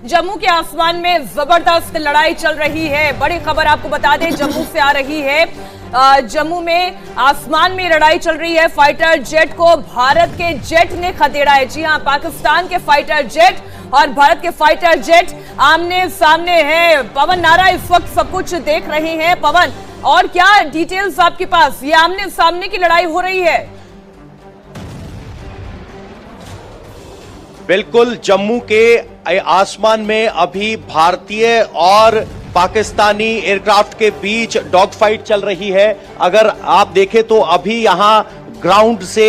जम्मू के आसमान में जबरदस्त लड़ाई चल रही है। बड़ी खबर आपको बता दें, जम्मू से आ रही है। जम्मू में आसमान में लड़ाई चल रही है। फाइटर जेट को भारत के जेट ने खदेड़ा है। जी हां, पाकिस्तान के फाइटर जेट और भारत के फाइटर जेट आमने सामने हैं। पवन नारा इस वक्त सब कुछ देख रहे हैं। पवन, और क्या डिटेल्स आपके पास? ये आमने सामने की लड़ाई हो रही है। बिल्कुल, जम्मू के आसमान में अभी भारतीय और पाकिस्तानी एयरक्राफ्ट के बीच डॉग फाइट चल रही है। अगर आप देखें तो अभी यहां ग्राउंड से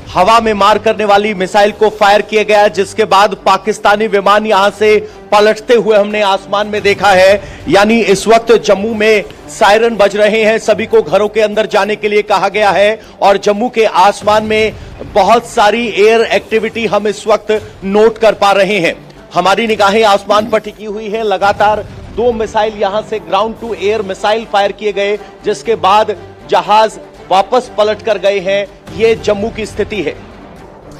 हवा में मार करने वाली मिसाइल को फायर किया गया, जिसके बाद पाकिस्तानी विमान यहां से पलटते हुए हमने आसमान में देखा है। यानी इस वक्त जम्मू में सायरन बज रहे हैं, सभी को घरों के अंदर जाने के लिए कहा गया है और जम्मू के आसमान में बहुत सारी एयर एक्टिविटी हम इस वक्त नोट कर पा रहे हैं। हमारी निगाहें आसमान पर टिकी हुई है। लगातार 2 मिसाइल यहां से ground to air missile fire किए गए, जिसके बाद जहाज वापस पलट कर गए हैं। ये जम्मू की स्थिति है।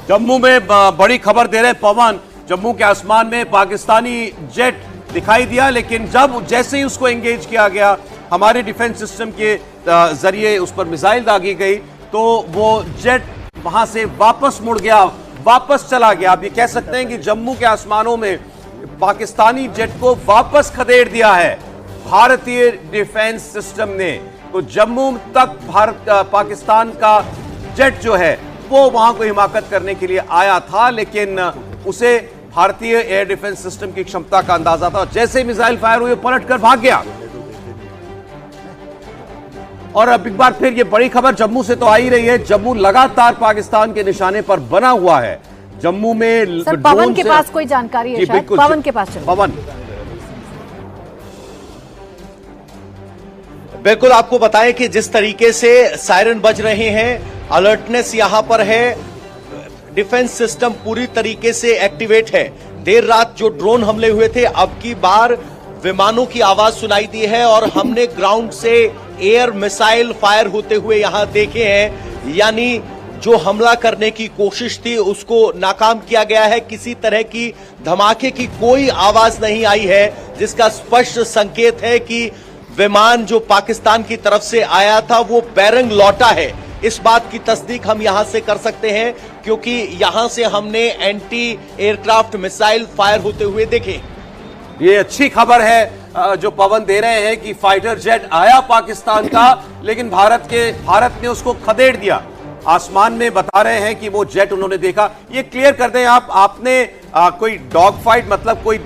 जम्मू में बड़ी खबर दे रहे पवन, जम्मू के आसमान में पाकिस्तानी जेट दिखाई दिया, लेकिन जैसे ही उसको एंगेज किया गया, हमारे डिफेंस सिस्टम के जरिए उस पर मिसाइल दागी गई, तो वो जेट वहां से वापस मुड़ गया, वापस चला गया। आप ये कह सकते हैं कि जम्मू के आसमानों में पाकिस्तानी जेट को वापस खदेड़ दिया है भारतीय डिफेंस सिस्टम ने। तो जम्मू तक पाकिस्तान का जेट जो है वो वहां को हिमाकत करने के लिए आया था, लेकिन उसे भारतीय एयर डिफेंस सिस्टम की क्षमता का अंदाजा था। जैसे ही मिसाइल फायर हुई, पलट कर भाग गया। और अब एक बार फिर ये बड़ी खबर जम्मू से तो आ ही रही है। जम्मू लगातार पाकिस्तान के निशाने पर बना हुआ है। जम्मू में सर, पवन के पास कोई जानकारी है? शायद पवन के पास। पवन, बिल्कुल, आपको बताएं कि जिस तरीके से सायरन बज रहे हैं, अलर्टनेस यहां पर है, डिफेंस सिस्टम पूरी तरीके से एक्टिवेट है। देर रात जो ड्रोन हमले हुए थे, अब की बार विमानों की आवाज सुनाई दी है और हमने ग्राउंड से एयर मिसाइल फायर होते हुए यहां देखे हैं। यानी जो हमला करने की कोशिश थी उसको नाकाम किया गया है। किसी तरह की धमाके की कोई आवाज नहीं आई है, जिसका स्पष्ट संकेत है कि विमान जो पाकिस्तान की तरफ से आया था वो बैरंग लौटा है। इस बात की तस्दीक हम यहां से कर सकते हैं, क्योंकि यहां से हमने एंटी एयरक्राफ्ट मिसाइल फायर होते हुए देखे। ये अच्छी खबर है जो पवन दे रहे हैं कि फाइटर जेट आया पाकिस्तान का, लेकिन भारत ने उसको खदेड़ दिया। आसमान में बता रहे हैं कि वो जेट उन्होंने देखा। ये क्लियर कर दें आपने कोई डॉग फाइट, मतलब कोई